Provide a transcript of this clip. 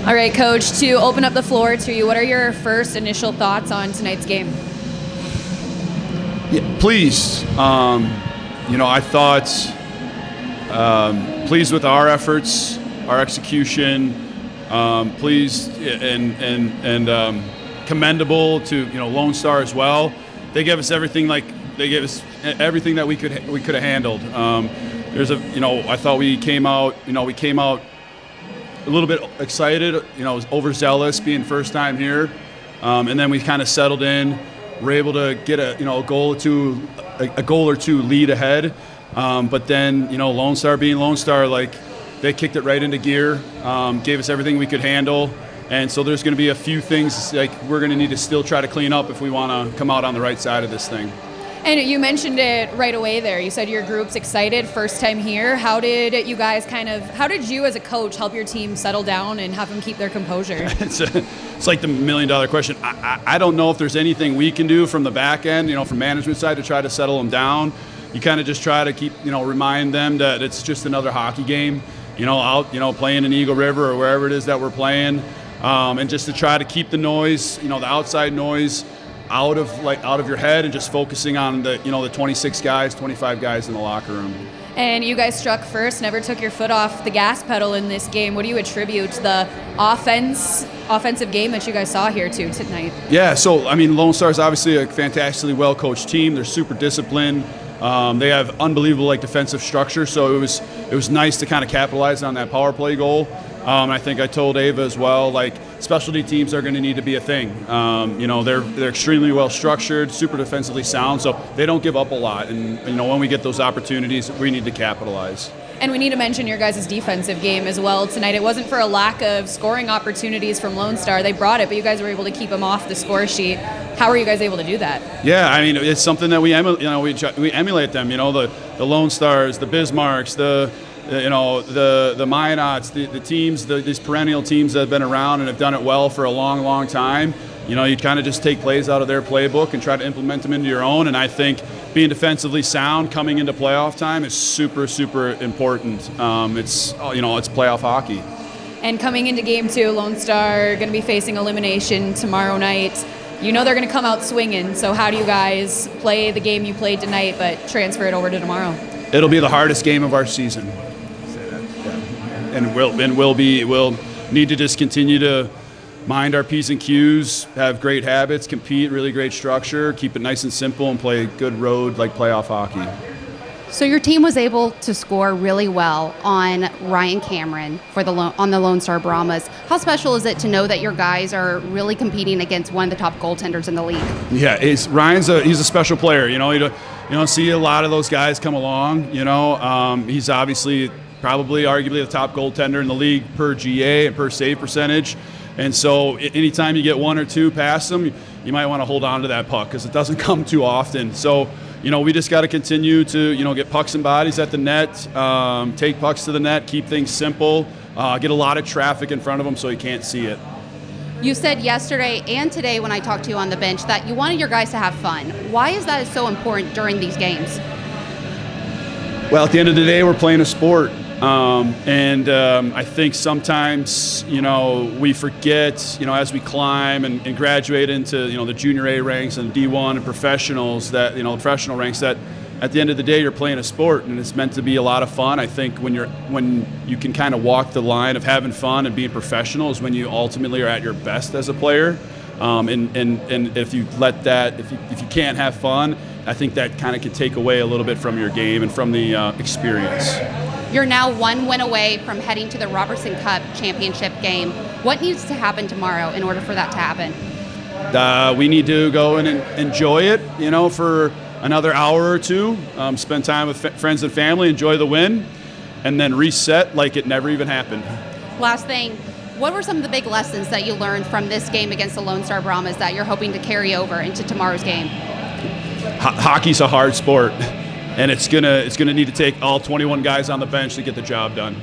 All right, Coach, to open up the floor to you, what are your first initial thoughts on tonight's game? Yeah, pleased. I thought pleased with our efforts, our execution. Pleased and commendable to Lone Star as well. They gave us everything that we could have handled. I thought we came out a little bit excited, overzealous being first time here, and then we kind of settled in. We're able to get a goal or two lead ahead, but then Lone Star being Lone Star, they kicked it right into gear, gave us everything we could handle, and so there's going to be a few things we're going to need to still try to clean up if we want to come out on the right side of this thing. And you mentioned it right away there. You said your group's excited, first time here. How did you as a coach help your team settle down and have them keep their composure? It's like the $1 million question. I don't know if there's anything we can do from the back end, from management side to try to settle them down. You kind of just try to keep, remind them that it's just another hockey game, out, playing in Eagle River or wherever it is that we're playing. And just to try to keep the noise, the outside noise out of your head and just focusing on the 26 guys, 25 guys in the locker room. And you guys struck first, never took your foot off the gas pedal in this game. What do you attribute the offensive game that you guys saw here tonight? Yeah, so Lone Star is obviously a fantastically well-coached team. They're super disciplined. They have unbelievable defensive structure, so it was nice to kind of capitalize on that power play goal. I think I told Ava as well, specialty teams are going to need to be a thing. They're extremely well structured, super defensively sound, so they don't give up a lot. And when we get those opportunities, we need to capitalize. And we need to mention your guys' defensive game as well tonight. It wasn't for a lack of scoring opportunities from Lone Star. They brought it, but you guys were able to keep them off the score sheet. How are you guys able to do that? Yeah, it's something that we emulate them. The Lone Stars, the Bismarcks, the Minots, the teams, these perennial teams that have been around and have done it well for a long, long time. You kind of just take plays out of their playbook and try to implement them into your own. And I think being defensively sound coming into playoff time is super, super important. It's playoff hockey. And coming into game 2, Lone Star going to be facing elimination tomorrow night. They're going to come out swinging. So how do you guys play the game you played tonight, but transfer it over to tomorrow? It'll be the hardest game of our season. And we'll need to just continue to mind our P's and Q's, have great habits, compete, really great structure, keep it nice and simple, and play good road playoff hockey. So your team was able to score really well on Ryan Cameron on the Lone Star Brahmas. How special is it to know that your guys are really competing against one of the top goaltenders in the league? Yeah, he's a special player. You don't see a lot of those guys come along. He's obviously probably arguably the top goaltender in the league per GA and per save percentage. And so anytime you get one or two past him, you might want to hold on to that puck because it doesn't come too often. So, we just got to continue to, get pucks and bodies at the net, take pucks to the net, keep things simple, get a lot of traffic in front of them so you can't see it. You said yesterday and today when I talked to you on the bench that you wanted your guys to have fun. Why is that so important during these games? Well, at the end of the day, we're playing a sport. I think sometimes, we forget, as we climb and graduate into, the junior A ranks and D1 and professionals that, professional ranks, that at the end of the day, you're playing a sport and it's meant to be a lot of fun. I think when you can kind of walk the line of having fun and being professional is when you ultimately are at your best as a player. And if you let that, if you can't have fun, I think that kind of can take away a little bit from your game and from the experience. You're now one win away from heading to the Robertson Cup championship game. What needs to happen tomorrow in order for that to happen? We need to go and enjoy it, for another hour or two, spend time with friends and family, enjoy the win, and then reset like it never even happened. Last thing, what were some of the big lessons that you learned from this game against the Lone Star Brahmas that you're hoping to carry over into tomorrow's game? Hockey's a hard sport. And it's gonna need to take all 21 guys on the bench to get the job done.